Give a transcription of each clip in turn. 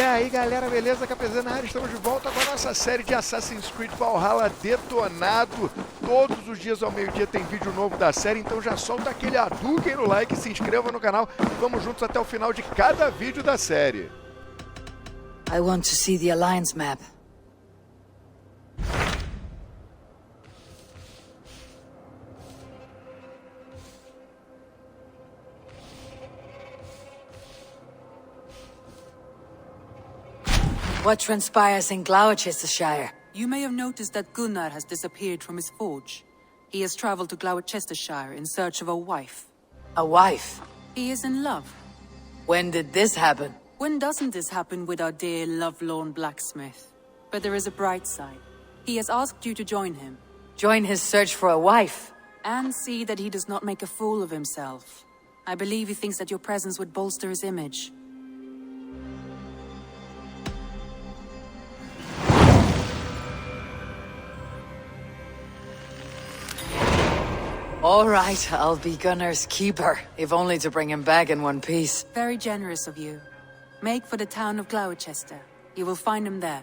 E aí galera, beleza? kpzeta na área, estamos de volta com a nossa série de Assassin's Creed Valhalla Detonado. Todos os dias ao meio-dia tem vídeo novo da série, então já solta aquele aduquem no like, se inscreva no canal e vamos juntos até o final de cada vídeo da série. I want to see the Alliance map. What transpires in Gloucestershire? You may have noticed that Gunnar has disappeared from his forge. He has traveled to Gloucestershire in search of a wife. A wife? He is in love. When did this happen? When doesn't this happen with our dear lovelorn blacksmith? But there is a bright side. He has asked you to join him. Join his search for a wife? And see that he does not make a fool of himself. I believe he thinks that your presence would bolster his image. All right, I'll be Gunnar's keeper, if only to bring him back in one piece. Very generous of you. Make for the town of Gloucester. You will find him there.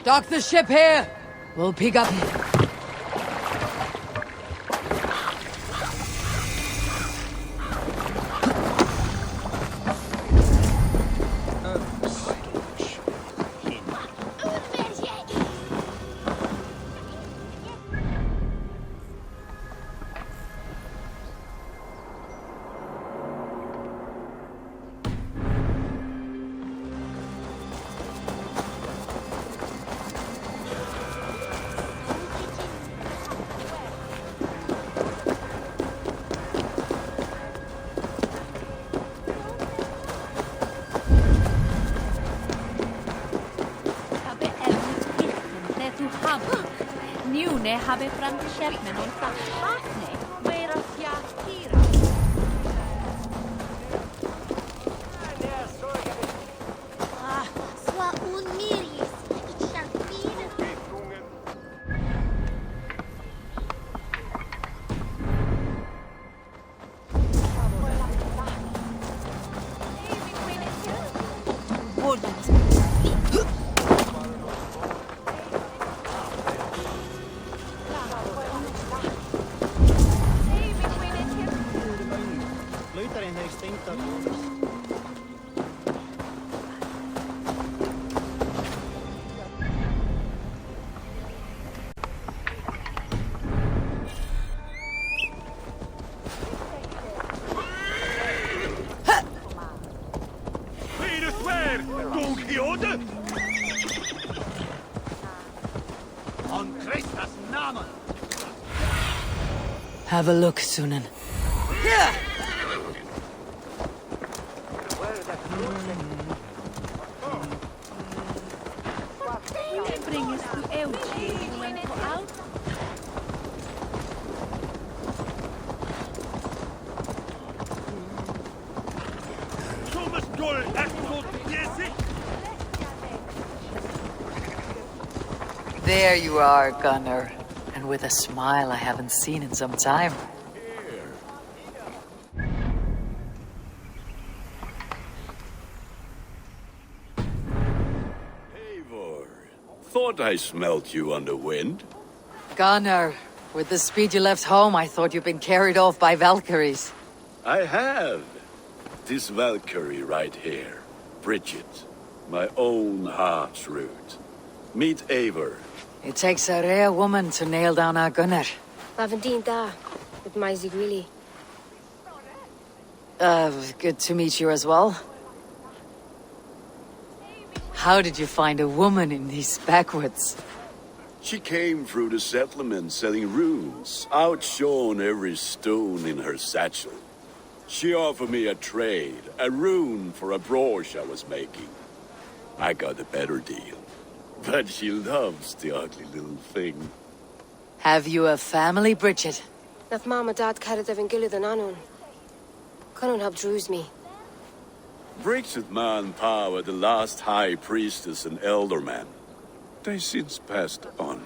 Dock the ship here! We'll pick up... Njune habe framskärmen och sattfatne. Vera fjärtira. Swa uniris. Ichakvin. Have a look, Sunan. There you are, Gunnar. And with a smile I haven't seen in some time. thought I smelt you on the wind. Gunnar, with the speed you left home, I thought you'd been carried off by Valkyries. I have. This Valkyrie right here. Bridget. My own heart's root. Meet Eivor. It takes a rare woman to nail down our Gunnar. Lavendine da, with my Zigrili. Good to meet you as well. How did you find a woman in these backwoods? She came through the settlement selling runes, outshone every stone in her satchel. She offered me a trade, a rune for a brooch I was making. I got a better deal. But she loves the ugly little thing. Have you a family, Bridget? Naf mama dad carried even gilly than Anun. Cannon have drews me. Bridget Manpower, the last high priestess and elderman. They since passed on.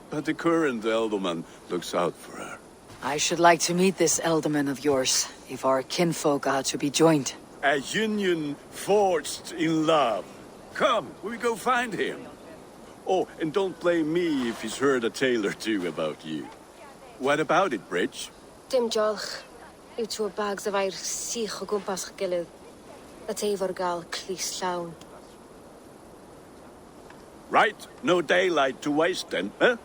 But the current elderman looks out for her. I should like to meet this elderman of yours, if our kinfolk are to be joined. A union forged in love. Come, we go find him. Oh, and don't blame me if he's heard a tale or two about you. What about it, Bridge? Dim jolch. Ut to bags of air sich o gumpas gilly. That eivor gal clis llawn. Right, no daylight to waste then, huh?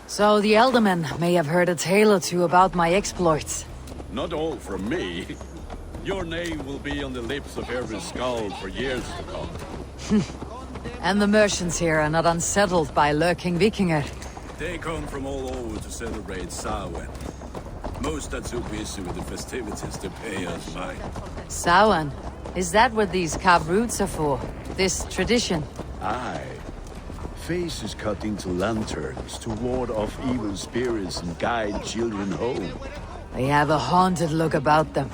So the elderman may have heard a tale or two about my exploits. Not all from me. Your name will be on the lips of every skull for years to come. And the merchants here are not unsettled by lurking Vikinger. They come from all over to celebrate Samhain. Most are too busy with the festivities to pay us mind. Samhain? Is that what these carved roots are for? This tradition? Aye. Faces cut into lanterns to ward off evil spirits and guide children home. They have a haunted look about them.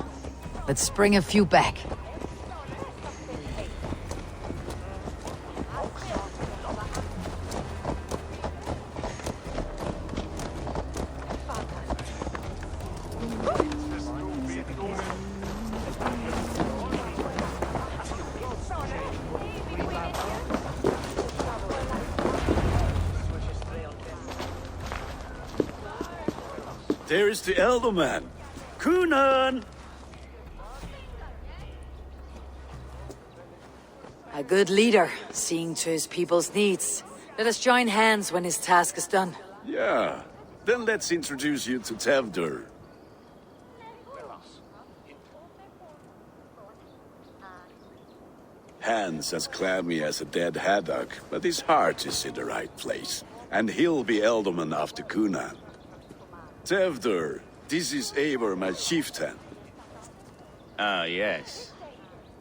Let's bring a few back. There is the elderman. Kunan! A good leader, seeing to his people's needs. Let us join hands when his task is done. Yeah. Then let's introduce you to Tevdur. Hands as clammy as a dead haddock, but his heart is in the right place. And he'll be elderman after Kunan. Tevdur, this is Eivor, my chieftain. Ah, yes.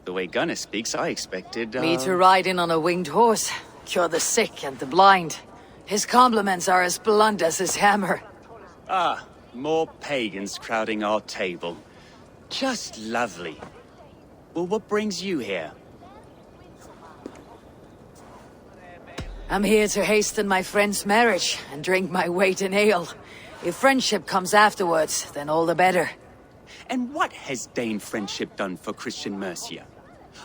The way Gunnar speaks, I expected, Me to ride in on a winged horse, cure the sick and the blind. His compliments are as blunt as his hammer. Ah, more pagans crowding our table. Just lovely. Well, what brings you here? I'm here to hasten my friend's marriage and drink my weight in ale. If friendship comes afterwards, then all the better. And what has Dane friendship done for Christian Mercia?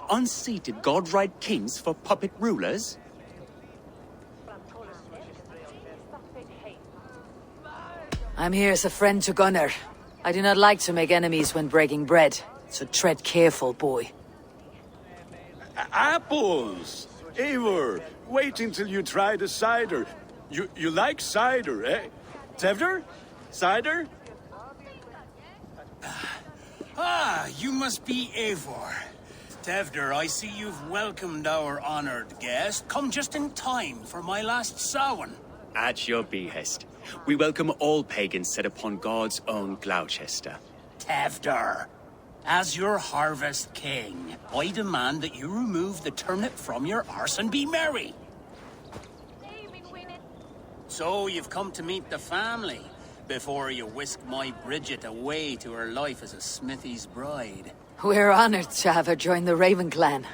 Unseated god-right kings for puppet rulers? I'm here as a friend to Gunnar. I do not like to make enemies when breaking bread, so tread careful, boy. Apples! Eivor, wait until you try the cider. You like cider, eh? Tevdur? Cider? Ah, you must be Eivor. Tevdur, I see you've welcomed our honored guest. Come just in time for my last Samhain. At your behest. We welcome all pagans set upon God's own Gloucester. Tevdur, as your harvest king, I demand that you remove the turnip from your arse and be merry. So you've come to meet the family before you whisk my Bridget away to her life as a smithy's bride. We're honored to have her join the Raven clan,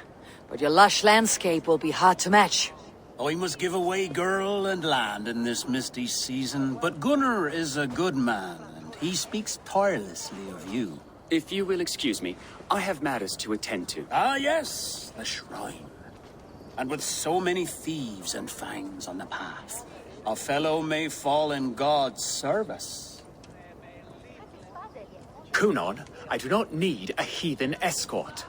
but your lush landscape will be hard to match. I must give away girl and land in this misty season, but Gunnar is a good man, and he speaks tirelessly of you. If you will excuse me, I have matters to attend to. Ah, yes, the shrine. And with so many thieves and fangs on the path, a fellow may fall in God's service. Kunon, I do not need a heathen escort.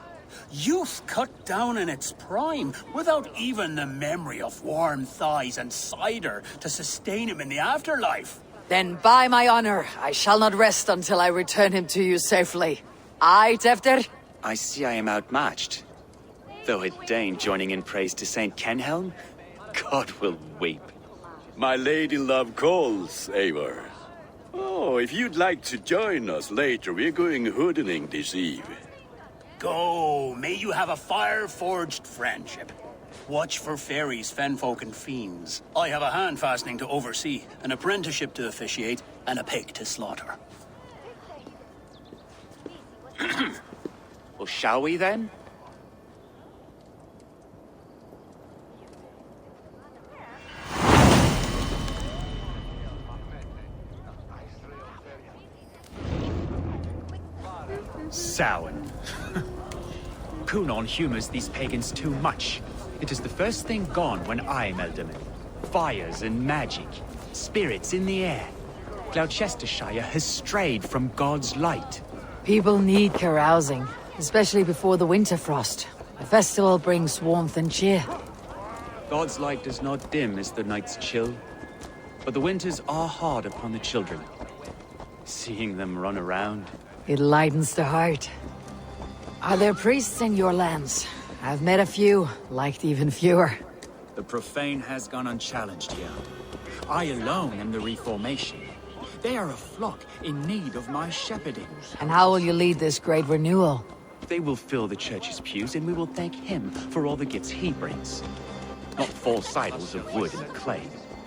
Youth cut down in its prime, without even the memory of warm thighs and cider to sustain him in the afterlife. Then by my honor, I shall not rest until I return him to you safely. Aye, Tefter? I see I am outmatched. Though it deign joining in praise to Saint Kenhelm, God will weep. My lady love calls, Eivor. Oh, if you'd like to join us later, we're going hoodening this eve. Go, may you have a fire-forged friendship. Watch for fairies, fenfolk, and fiends. I have a hand fastening to oversee, an apprenticeship to officiate, and a pig to slaughter. Well, shall we then? Samhain. Kunon humors these pagans too much. It is the first thing gone when I meld them. Fires and magic, spirits in the air. Gloucestershire has strayed from God's light. People need carousing, especially before the winter frost. A festival brings warmth and cheer. God's light does not dim as the nights chill, but the winters are hard upon the children. Seeing them run around. It lightens the heart. Are there priests in your lands? I've met a few, liked even fewer. The profane has gone unchallenged here. I alone am the reformation. They are a flock in need of my shepherding. And how will you lead this great renewal? They will fill the church's pews, and we will thank him for all the gifts he brings. Not false idols of wood and clay.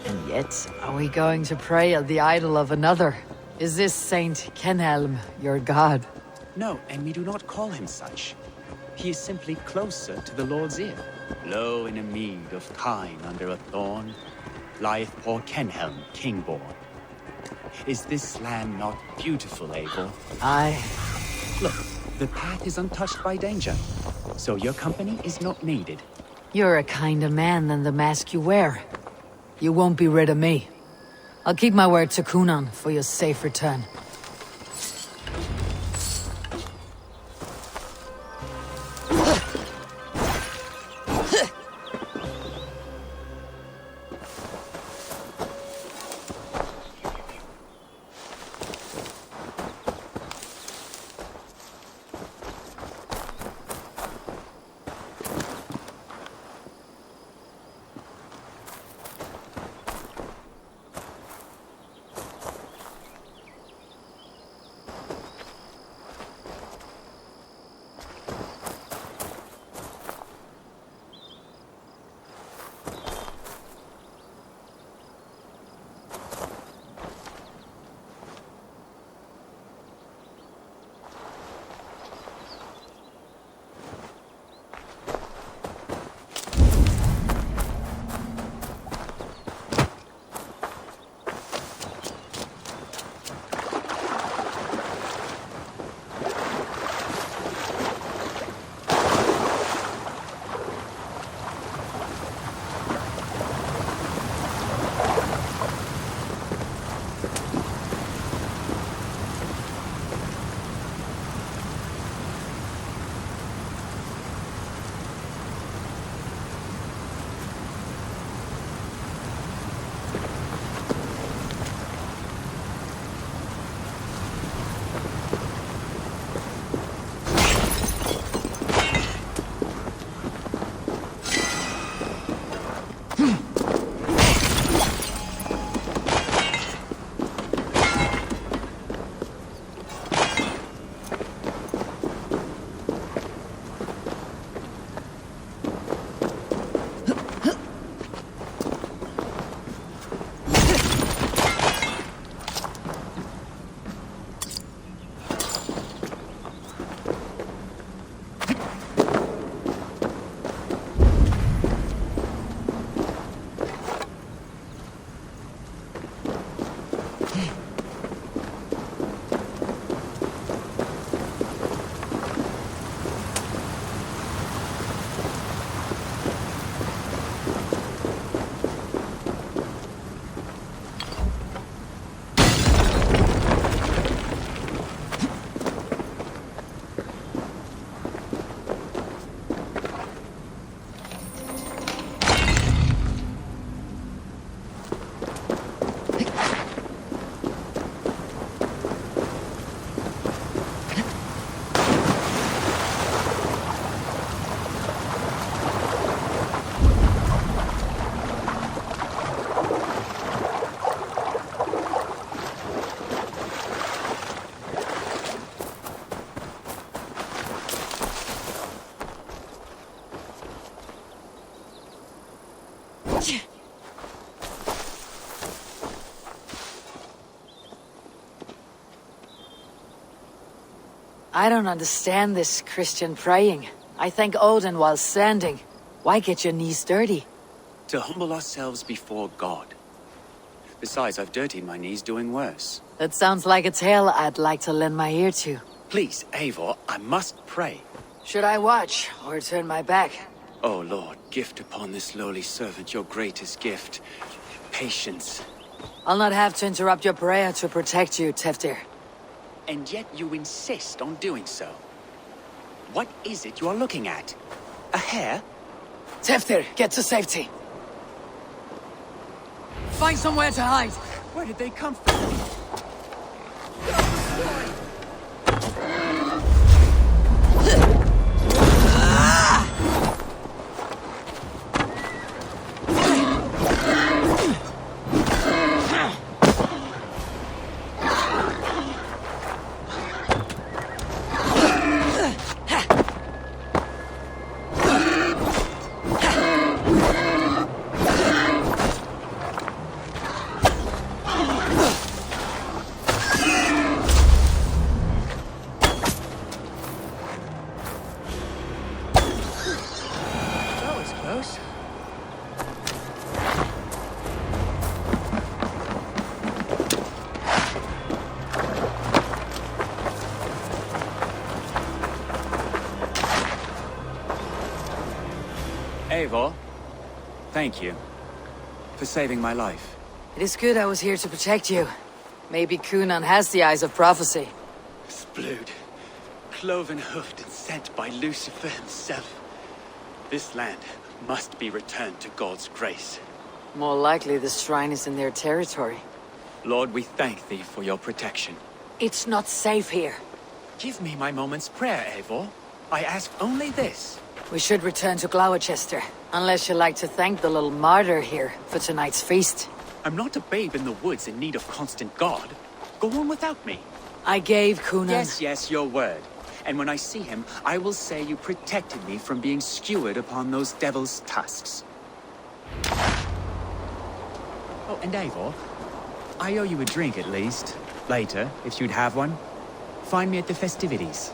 And yet, are we going to pray at the idol of another? Is this Saint Kenhelm your god? No, and we do not call him such. He is simply closer to the Lord's ear. Low in a mead of kine under a thorn, lieth poor Kenhelm, king-born. Is this land not beautiful, Eivor? Aye. Look, the path is untouched by danger, so your company is not needed. You're a kinder man than the mask you wear. You won't be rid of me. I'll keep my word to Kunon for your safe return. I don't understand this Christian praying. I thank Odin while standing. Why get your knees dirty? To humble ourselves before God. Besides, I've dirtied my knees doing worse. That sounds like a tale I'd like to lend my ear to. Please, Eivor, I must pray. Should I watch or turn my back? Oh Lord, gift upon this lowly servant your greatest gift. Patience. I'll not have to interrupt your prayer to protect you, Teftir. And yet you insist on doing so. What is it you are looking at? A hare? Teftir, get to safety. Find somewhere to hide. Where did they come from? Eivor, thank you for saving my life. It is good I was here to protect you. Maybe Kunan has the eyes of prophecy. Splood, cloven-hoofed and sent by Lucifer himself. This land must be returned to God's grace. More likely the shrine is in their territory. Lord, we thank thee for your protection. It's not safe here. Give me my moment's prayer, Eivor. I ask only this. We should return to Gloucester, unless you'd like to thank the little martyr here for tonight's feast. I'm not a babe in the woods in need of constant guard. Go on without me. I gave Kunan... Yes, your word. And when I see him, I will say you protected me from being skewered upon those devil's tusks. Oh, and Eivor, I owe you a drink at least. Later, if you'd have one. Find me at the festivities.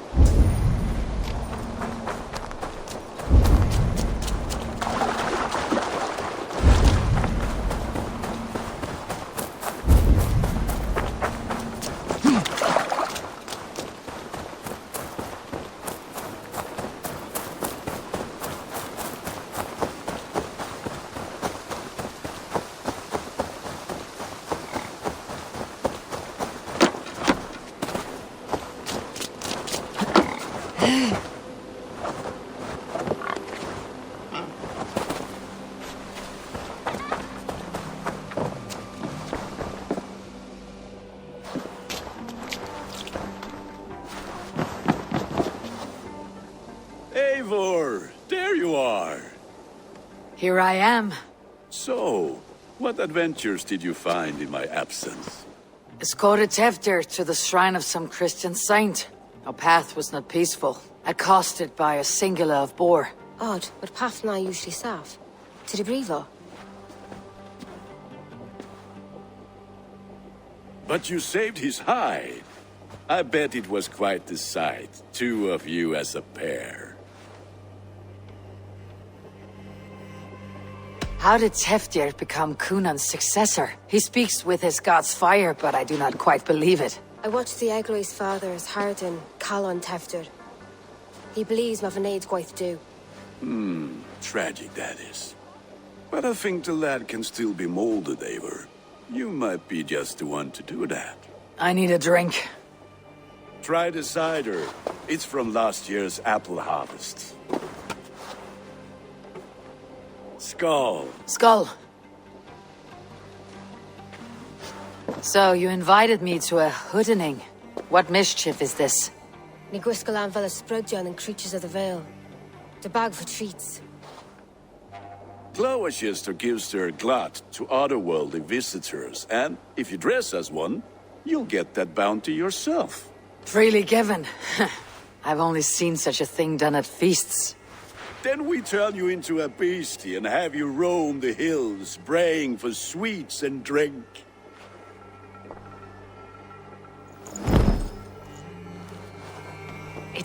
Eivor, there you are. Here I am. So, what adventures did you find in my absence? Escorted Teftir to the shrine of some Christian saint. Our path was not peaceful, accosted by a singular of boar. Odd, but Pafna usually staff. To the Brevo. But you saved his hide. I bet it was quite the sight, two of you as a pair. How did Teftir become Kunan's successor? He speaks with his god's fire, but I do not quite believe it. I watched the Egloi's father as Harden Calon Teftir. He believes Mavanaid's quite do. Tragic that is. But I think the lad can still be molded, Eivor. You might be just the one to do that. I need a drink. Try the cider. It's from last year's apple harvest. Skull. Skull. So, you invited me to a hoodening. What mischief is this? Niguiskalan Vela Sprudjan and Creatures of the Vale. The bag for treats. Gloucester gives their glut to otherworldly visitors, and if you dress as one, you'll get that bounty yourself. Freely given. I've only seen such a thing done at feasts. Then we turn you into a beastie and have you roam the hills, braying for sweets and drink.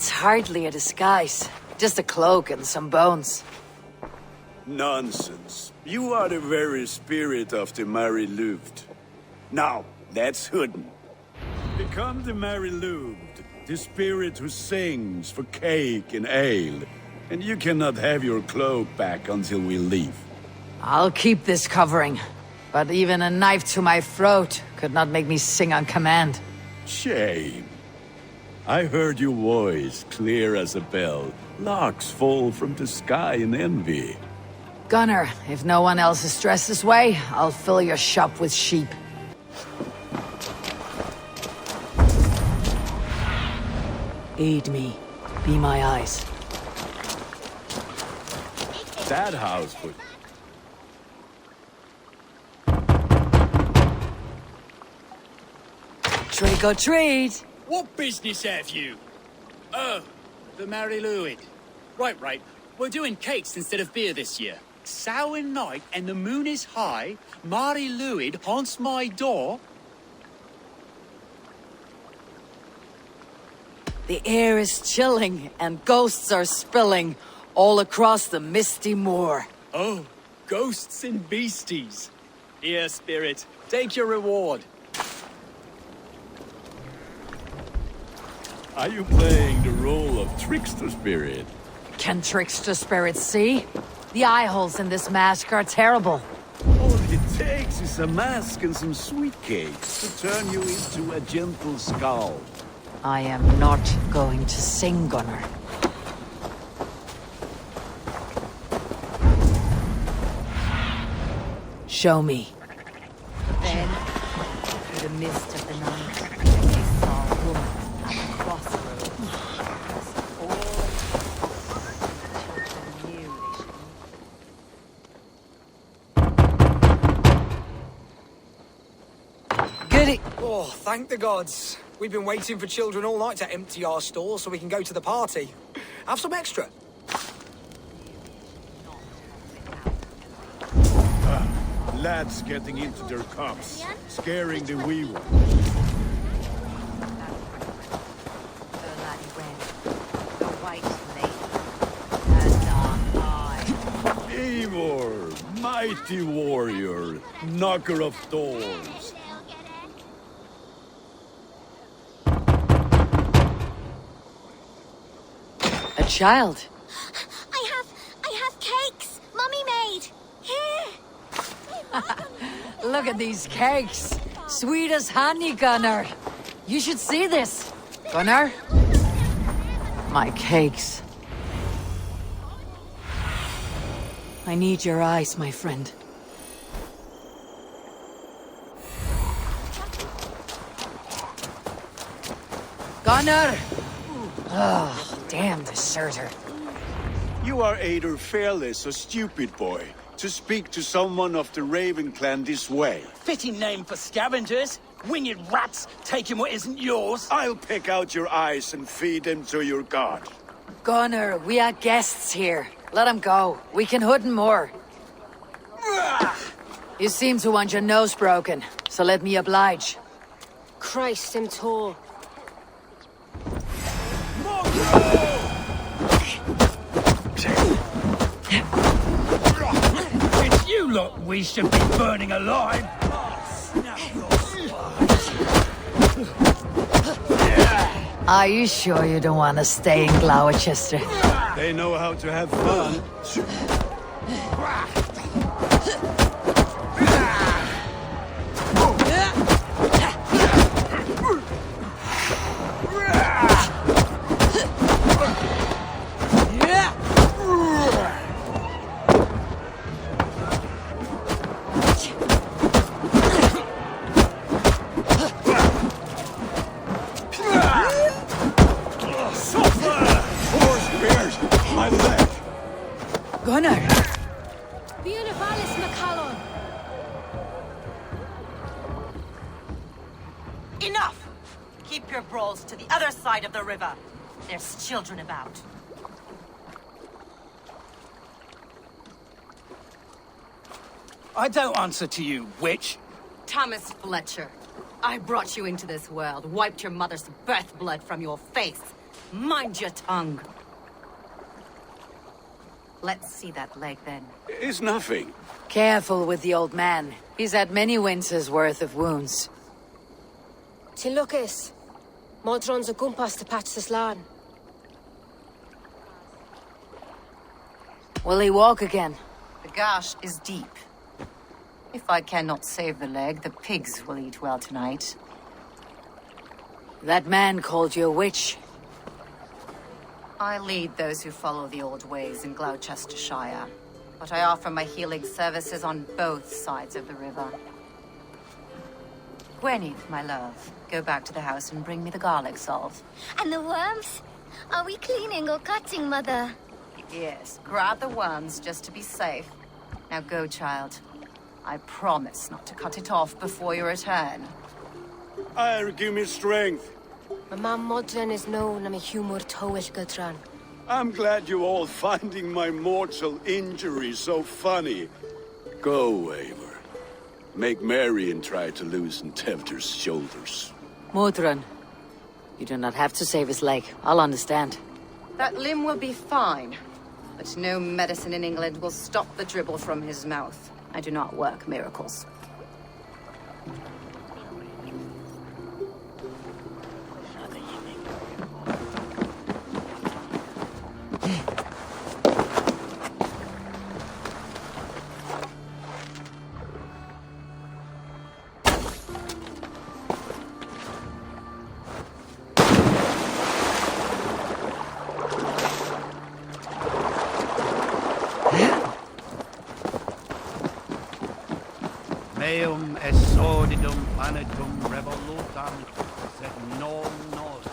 It's hardly a disguise. Just a cloak and some bones. Nonsense. You are the very spirit of the Mary Louved. Now, that's hidden. Become the Mary Louved, the spirit who sings for cake and ale. And you cannot have your cloak back until we leave. I'll keep this covering. But even a knife to my throat could not make me sing on command. Shame. I heard your voice clear as a bell. Locks fall from the sky in envy. Gunner, if no one else is dressed this way, I'll fill your shop with sheep. Aid me. Be my eyes. That house would... Trick or treat! What business have you? Oh, the Mary Louid. Right. We're doing cakes instead of beer this year. Samhain night and the moon is high. Mary Louid haunts my door. The air is chilling and ghosts are spilling all across the misty moor. Oh, ghosts and beasties. Here, spirit, take your reward. Are you playing the role of trickster spirit? Can trickster spirits see? The eye holes in this mask are terrible. All it takes is a mask and some sweet cakes to turn you into a gentle skull. I am not going to sing, Gunner. Show me. Then, through the mist of the night, they saw a woman at the crossroads. All children knew they should. Goody. Oh, thank the gods. We've been waiting for children all night to empty our stores so we can go to the party. Have some extra. Lads getting into their cups, scaring the wee ones. The laddie went, the white lady, and I. Eivor, mighty warrior, knocker of doors. A child. I have cakes. Mummy made. Here. Look at these cakes. Sweet as honey, Gunner. You should see this. Gunner? My cakes. I need your eyes, my friend. Gunner! Oh, damn deserter. You are either fearless or stupid, boy, to speak to someone of the Raven clan this way. Fitting name for scavengers. Winged rats taking what isn't yours. I'll pick out your eyes and feed them to your god. Gunner, we are guests here. Let him go. We can hood more. You seem to want your nose broken, so let me oblige. Christ, I'm tall. It's you lot we should be burning alive. Are you sure you don't want to stay in Gloucester? They know how to have fun. Gunner! Enough! Keep your brawls to the other side of the river. There's children about. I don't answer to you, witch. Thomas Fletcher, I brought you into this world, wiped your mother's birth blood from your face, Mind your tongue. Let's see that leg, then. It's nothing. Careful with the old man. He's had many winters' worth of wounds. Tilukis. Modron's a gumpas to patch this land. Will he walk again? The gash is deep. If I cannot save the leg, the pigs will eat well tonight. That man called you a witch. I lead those who follow the old ways in Gloucestershire, but I offer my healing services on both sides of the river. Gwyneth, my love, go back to the house and bring me the garlic salve. And the worms? Are we cleaning or cutting, Mother? Yes, grab the worms just to be safe. Now go, child. I promise not to cut it off before you return. Give me strength. My mam Modron is known am a humor towish gudran. I'm glad you all finding my mortal injury so funny. Go, Eivor. Make merry and try to loosen Tevder's shoulders. Modron, you do not have to save his leg. I'll understand. That limb will be fine, but no medicine in England will stop the dribble from his mouth. I do not work miracles. Meum exordidum planetum revolutam sed non nos.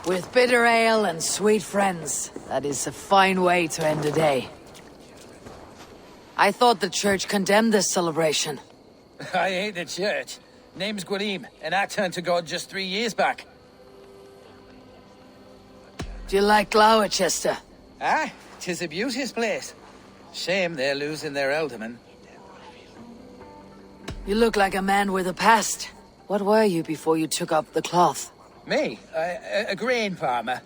With bitter ale and sweet friends, that is a fine way to end a day. I thought the church condemned this celebration. I ain't the church. Name's Gwarim, and I turned to God just 3 years back. Do you like Gloucester? Ah, 'tis a beauteous place. Shame they're losing their alderman. You look like a man with a past. What were you before you took up the cloth? Me? A grain farmer.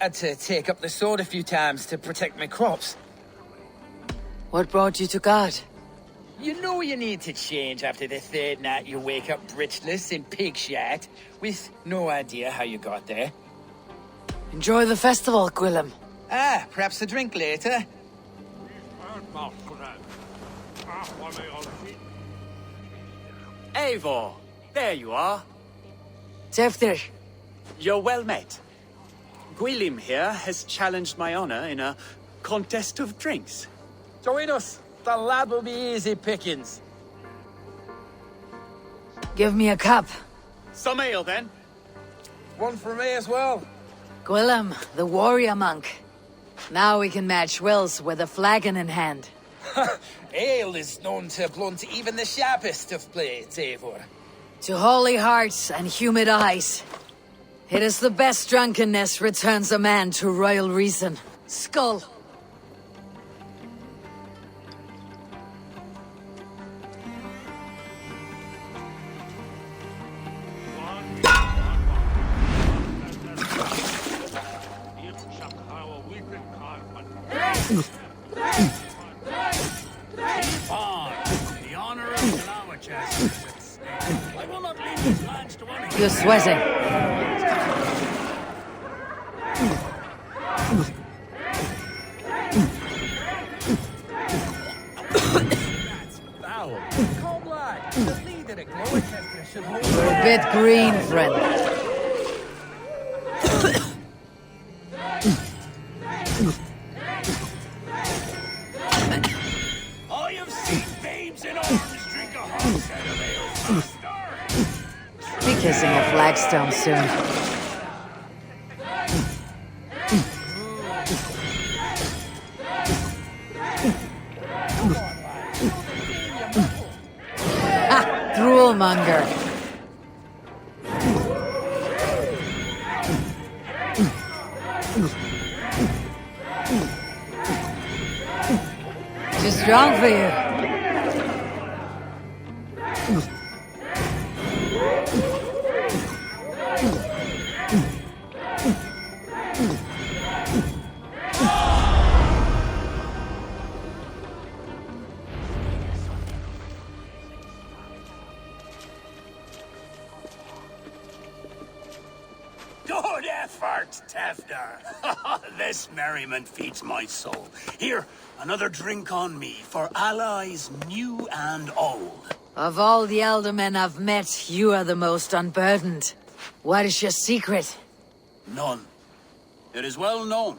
Had to take up the sword a few times to protect my crops. What brought you to God? You know you need to change after the third night you wake up breechless in pig shit, with no idea how you got there. Enjoy the festival, Gwillem. Ah, perhaps a drink later. Eivor, there you are. Tefter. You're well met. Gwilym here has challenged my honor in a contest of drinks. Join us. The lad will be easy pickings. Give me a cup. Some ale, then. One for me as well. Gwillem, the warrior monk. Now we can match wills with a flagon in hand. Ale is known to blunt even the sharpest of blades, Eivor. To holy hearts and humid eyes. It is the best drunkenness returns a man to royal reason. Skull. The honor of Gloucester. I will not leave these lands to any. You're sweating. That's foul. Cold lad. The leader of Gloucester should hold. You're a bit green, friend. I have seen babes in arms drink a hogshead of ale faster. Be kissing a flagstone soon. trollmonger. Too strong for you. Good effort, Tefder. This merriment feeds my soul. Here, another drink on me for allies new and old. Of all the elder men I've met, you are the most unburdened. What is your secret? None. It is well known.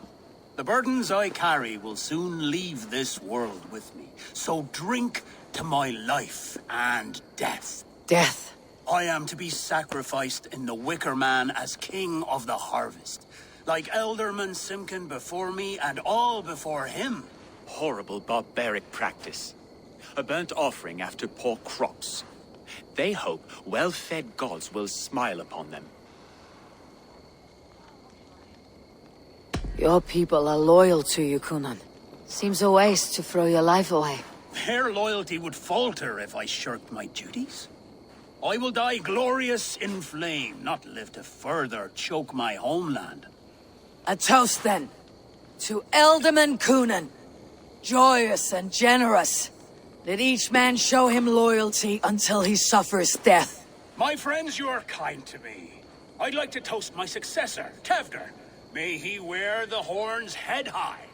The burdens I carry will soon leave this world with me. So drink to my life and death. Death? I am to be sacrificed in the Wicker Man as king of the harvest. Like Elderman Simkin before me and all before him. Horrible barbaric practice. A burnt offering after poor crops. They hope well-fed gods will smile upon them. Your people are loyal to you, Kunan. Seems a waste to throw your life away. Their loyalty would falter if I shirked my duties. I will die glorious in flame, not live to further choke my homeland. A toast, then, to Elderman Kunan. Joyous and generous. Let each man show him loyalty until he suffers death. My friends, you are kind to me. I'd like to toast my successor, Tefder. May he wear the horns head high.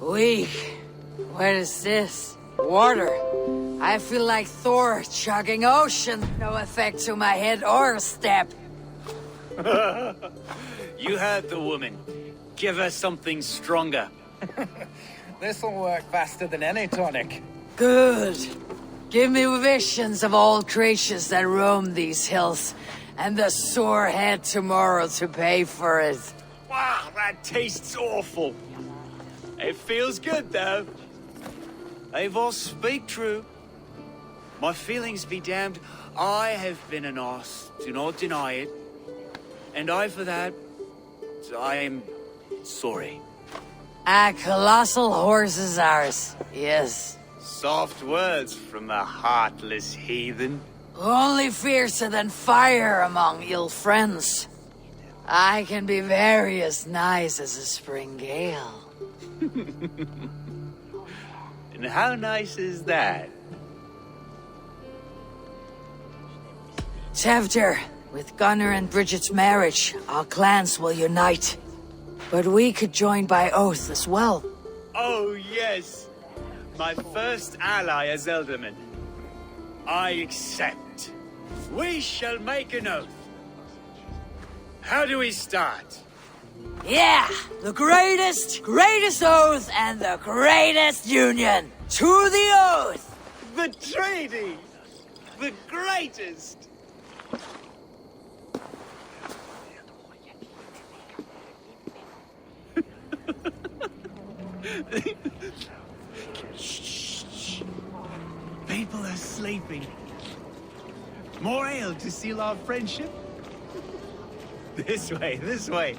Weak. What is this? Water. I feel like Thor chugging ocean. No effect to my head or step. You heard the woman. Give her something stronger. This'll work faster than any tonic. Good. Give me visions of all creatures that roam these hills, and the sore head tomorrow to pay for it. Wow, that tastes awful. It feels good, though. Eivor, speak true. My feelings be damned. I have been an arse, do not deny it. And I, for that, I am sorry. A colossal horse is ours, yes. Soft words from a heartless heathen. Only fiercer than fire among ill friends. I can be very as nice as a spring gale. And how nice is that? Tefder, with Gunnar and Bridget's marriage, our clans will unite. But we could join by oath as well. Oh, yes. My first ally as Elderman. I accept. We shall make an oath. How do we start? Yeah! The greatest oath and the greatest union! To the oath! The treaty! The greatest! Shh. People are sleeping. More ale to seal our friendship? This way.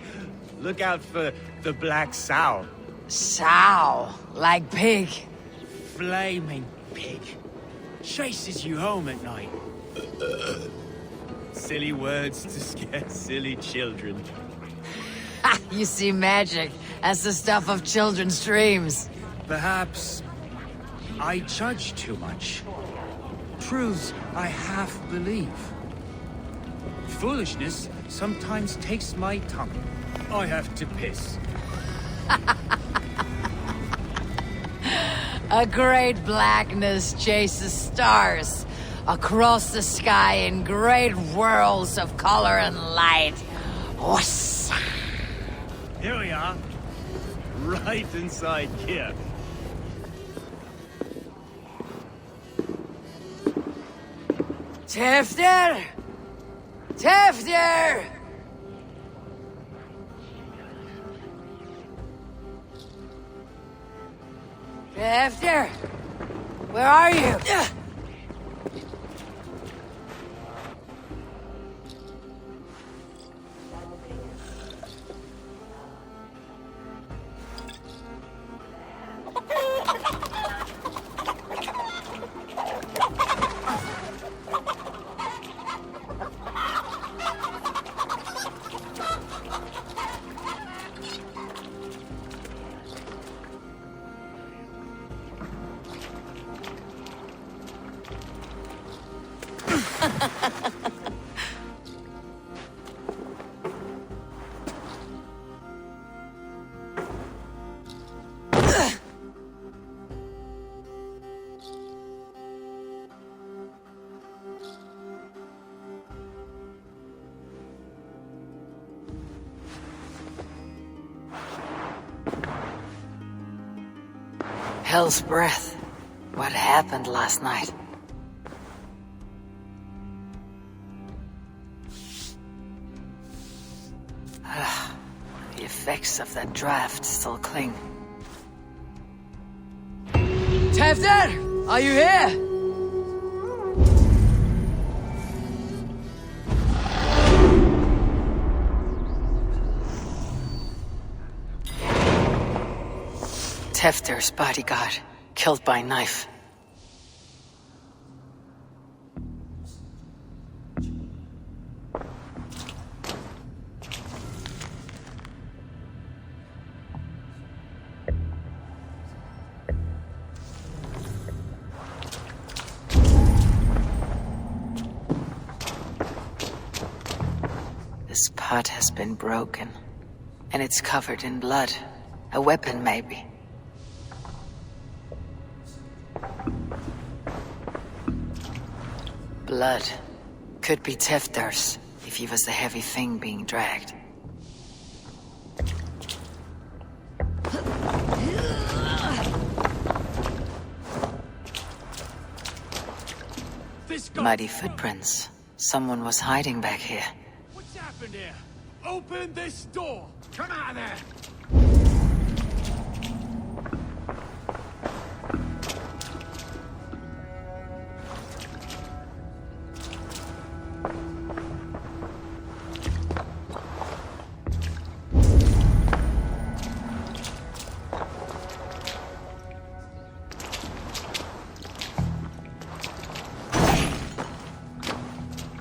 Look out for the black sow. Sow? Like pig? Flaming pig. Chases you home at night. Silly words to scare silly children. Ha! You see magic as the stuff of children's dreams. Perhaps I judge too much. Truths I half believe. Foolishness sometimes takes my tongue. I have to piss. A great blackness chases stars across the sky in great whirls of color and light. Whoosh. Here we are. right inside here. Tefter! Tefter! Tefter! Where are you? Hell's breath. What happened last night? The effects of that draft still cling. Tefter! Are you here? Tefter's bodyguard, killed by knife. This pot has been broken, and it's covered in blood. A weapon, maybe. Blood. Could be Tefter's, if he was the heavy thing being dragged. Muddy footprints. Someone was hiding back here. What's happened here? Open this door! Come out of there!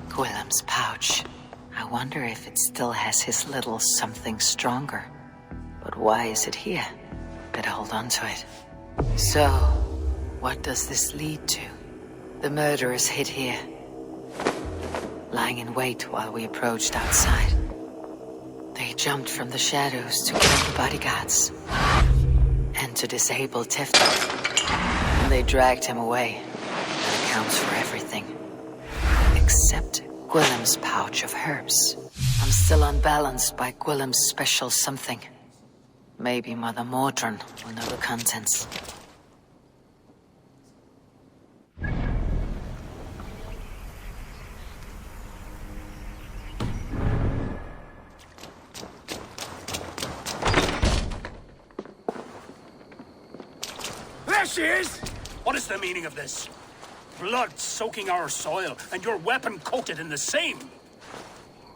Gwillem's pouch. I wonder if it still has his little something stronger. But why is it here? Better hold on to it. So, what does this lead to? The murderers hid here, lying in wait while we approached outside. They jumped from the shadows to kill the bodyguards and to disable Tefter. And they dragged him away. That accounts for everything. Except Gwillem's pouch of herbs. I'm still unbalanced by Gwillem's special something. Maybe Mother Mordran will know the contents. There she is! What is the meaning of this? Blood soaking our soil, and your weapon coated in the same.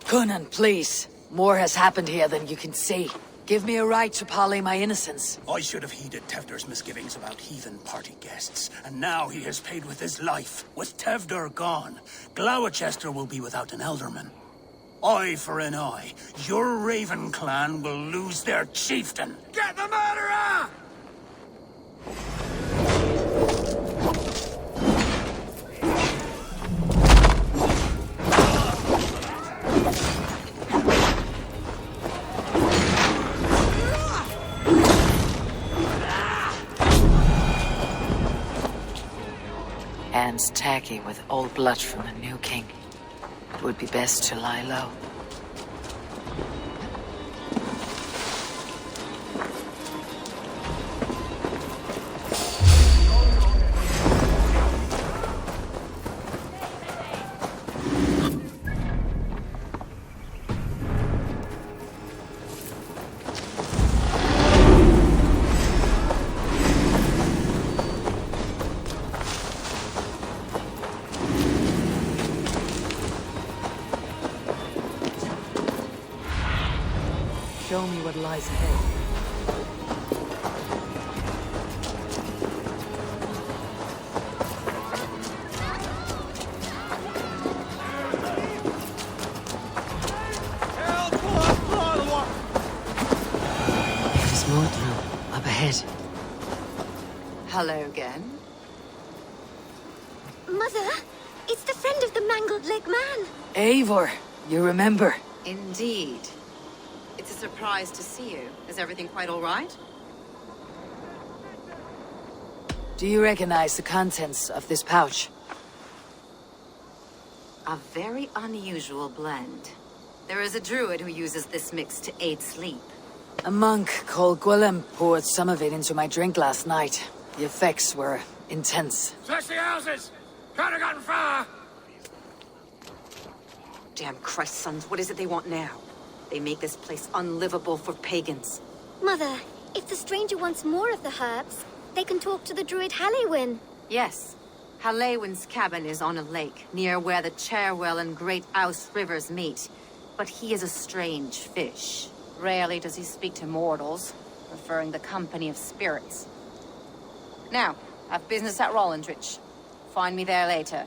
Coonan, please. More has happened here than you can see. Give me a right to parley my innocence. I should have heeded Tevder's misgivings about heathen party guests, and now he has paid with his life. With Tevder gone, Gloucester will be without an elderman. Eye for an eye. Your Raven clan will lose their chieftain. Get the murderer! Hands tacky with old blood from the new king. It would be best to lie low. what lies ahead. There's more through. Up ahead. Hello again. Mother, it's the friend of the mangled leg man. Eivor, you remember? Indeed. It's a surprise to see you. Is everything quite all right? Do you recognize the contents of this pouch? A very unusual blend. There is a druid who uses this mix to aid sleep. A monk called Gwillem poured some of it into my drink last night. The effects were intense. Search the houses! Can't have gotten far! Damn Christ, sons, what is it they want now? They make this place unlivable for pagans. Mother, if the stranger wants more of the herbs, they can talk to the druid Halewin. Yes. Halewin's cabin is on a lake, near where the Cherwell and Great Ouse rivers meet. But he is a strange fish. Rarely does he speak to mortals, preferring the company of spirits. Now, I've business at Rollindrich. Find me there later.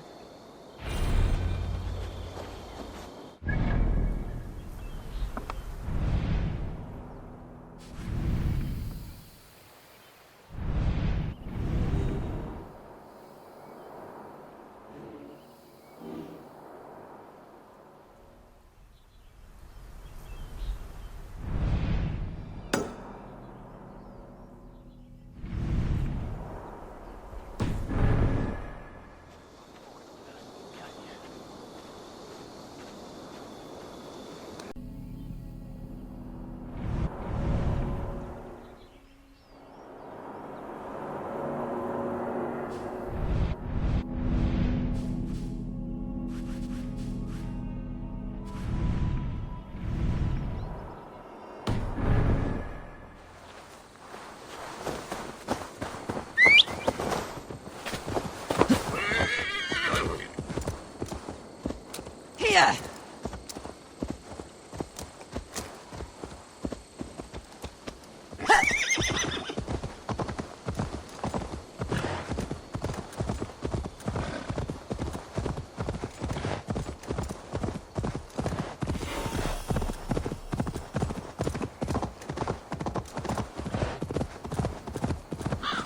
Here!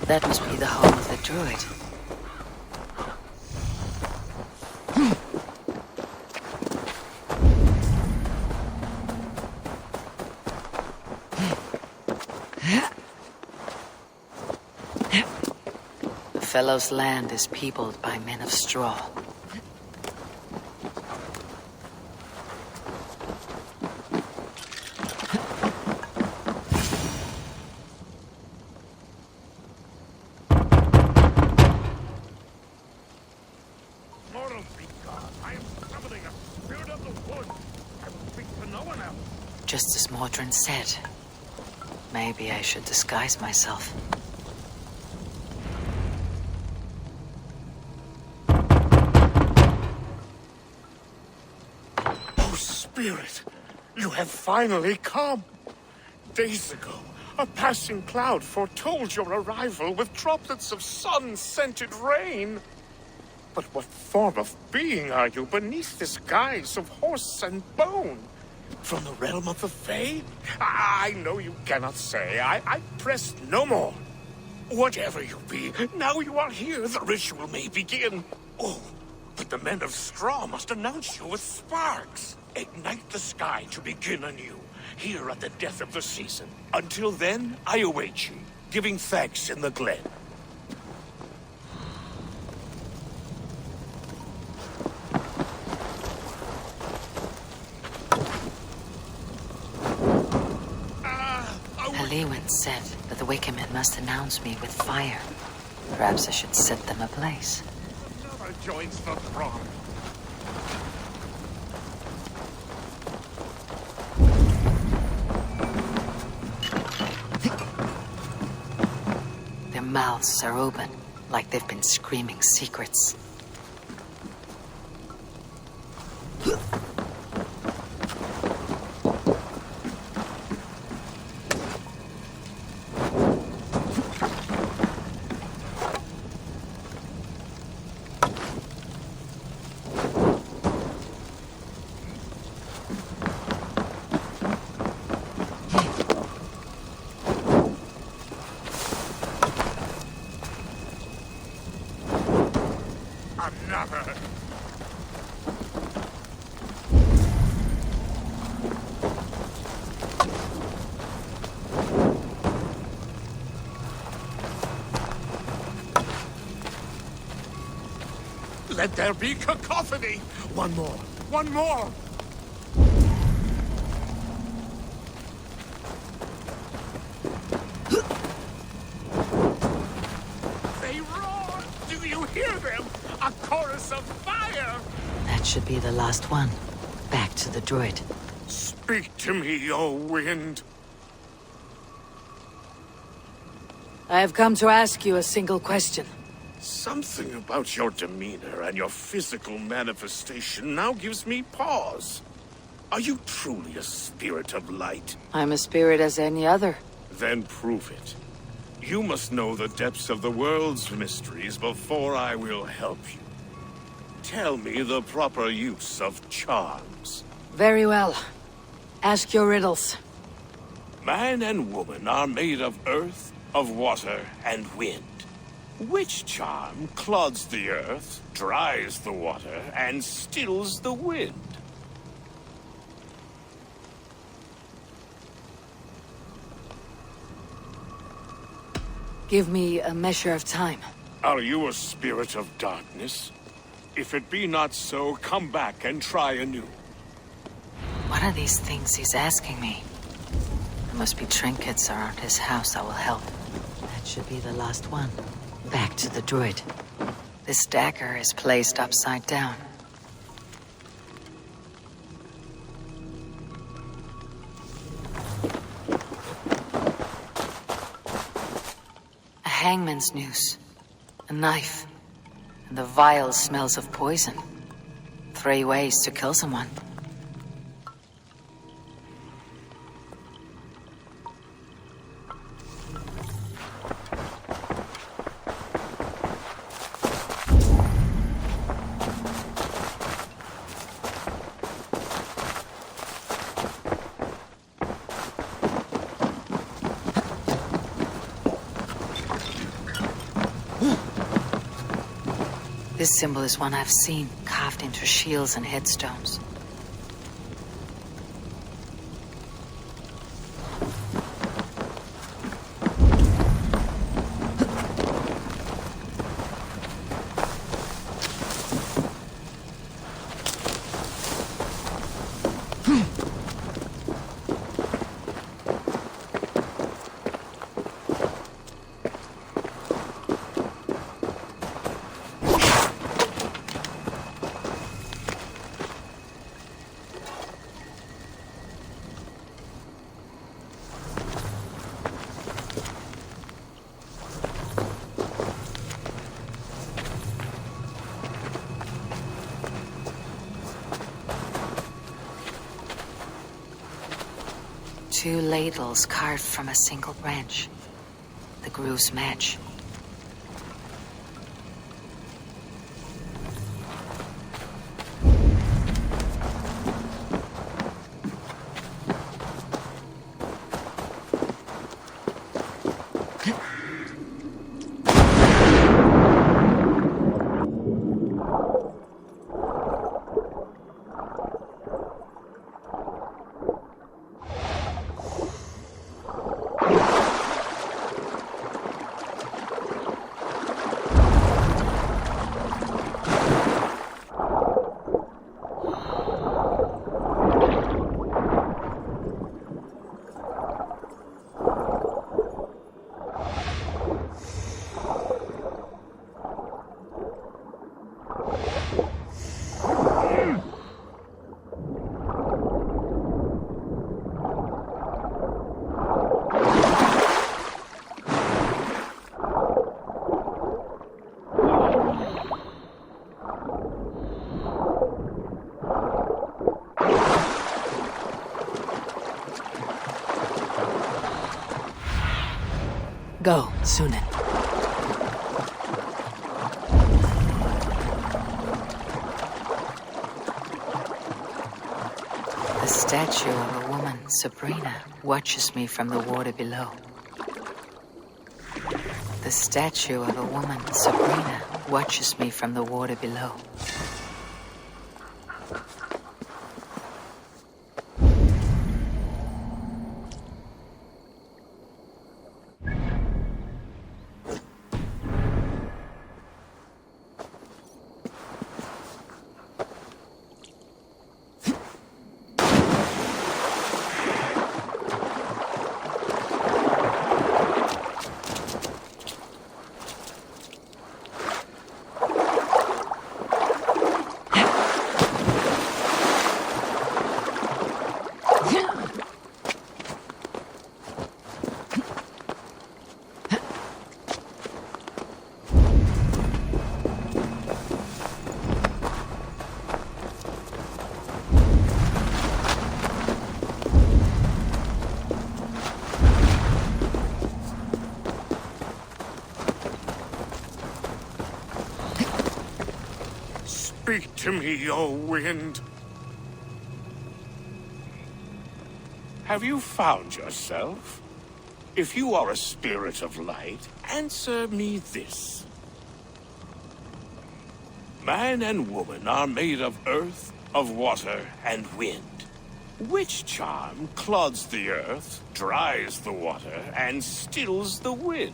That must be the home of the druid. The fellow's land is peopled by men of straw. Just as Mordrin said. Maybe I should disguise myself. Oh, Spirit, you have finally come. Days ago, a passing cloud foretold your arrival with droplets of sun-scented rain. But what form of being are you beneath this guise of horse and bone? From the realm of the Fae? I know you cannot say. I press no more. Whatever you be, now you are here, the ritual may begin. Oh, but the men of straw must announce you with sparks. Ignite the sky to begin anew, here at the death of the season. Until then, I await you, giving thanks in the glen. Halewin said that the Wickermen must announce me with fire. Perhaps I should set them ablaze. Another joins the throng. Their mouths are open, like they've been screaming secrets. Let there be cacophony! One more! One more! They roar! Do you hear them? A chorus of fire! That should be the last one. Back to the droid. Speak to me, O wind. I have come to ask you a single question. Something about your demeanor and your physical manifestation now gives me pause. Are you truly a spirit of light? I'm a spirit as any other. Then prove it. You must know the depths of the world's mysteries before I will help you. Tell me the proper use of charms. Very well. Ask your riddles. Man and woman are made of earth, of water, and wind. Which charm clods the earth, dries the water, and stills the wind? Give me a measure of time. Are you a spirit of darkness? If it be not so, come back and try anew. What are these things he's asking me? There must be trinkets around his house that will help. That should be the last one. Back to the droid. This dagger is placed upside down. A hangman's noose. A knife. And the vile smells of poison. 3 ways to kill someone. This symbol is one I've seen, carved into shields and headstones. Two ladles carved from a single branch. The grooves match. Go, Sunan. The statue of a woman, Sabrina, watches me from the water below. The statue of a woman, Sabrina, watches me from the water below. Speak to me, O wind. Have you found yourself? If you are a spirit of light, answer me this. Man and woman are made of earth, of water, and wind. Which charm clods the earth, dries the water, and stills the wind?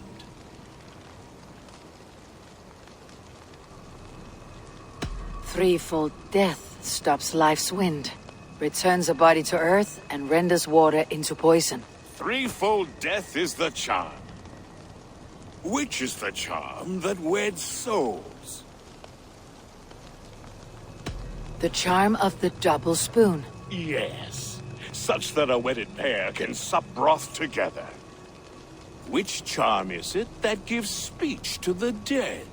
Threefold death stops life's wind, returns a body to earth, and renders water into poison. Threefold death is the charm. Which is the charm that weds souls? The charm of the double spoon. Yes, such that a wedded pair can sup broth together. Which charm is it that gives speech to the dead?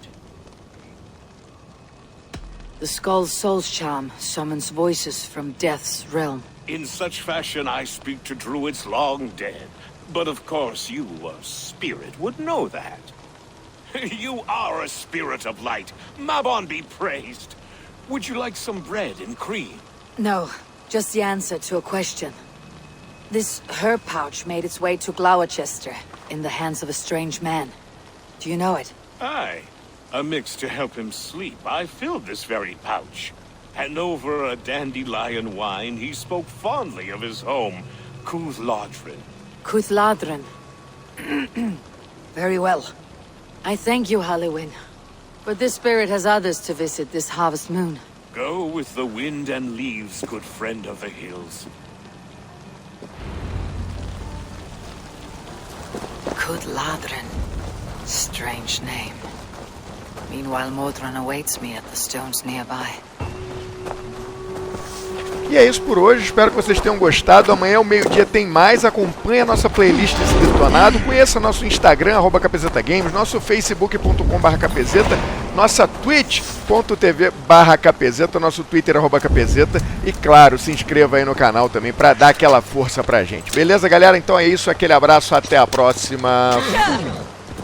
The Skull's soul's charm summons voices from death's realm. In such fashion I speak to druids long dead. But of course you, a spirit, would know that. You are a spirit of light. Mabon be praised. Would you like some bread and cream? No, just the answer to a question. This herb pouch made its way to Gloucester in the hands of a strange man. Do you know it? Aye. A mix to help him sleep. I filled this very pouch. And over a dandelion wine, he spoke fondly of his home, Cuthladrin. Cuthladrin. Very well. I thank you, Halliwyn. But this spirit has others to visit this harvest moon. Go with the wind and leaves, good friend of the hills. Cuthladrin. Strange name. Meanwhile, Modron awaits me at the stones nearby. E é isso por hoje, espero que vocês tenham gostado. Amanhã ao meio-dia tem mais. Acompanhe a nossa playlist desse Detonado. Conheça nosso Instagram, @kpzgames, nosso facebook.com/kpzeta, nossa twitch.tv/kpzeta, nosso Twitter @kpzeta. E claro, se inscreva aí no canal também para dar aquela força pra gente. Beleza, galera? Então é isso, aquele abraço, até a próxima.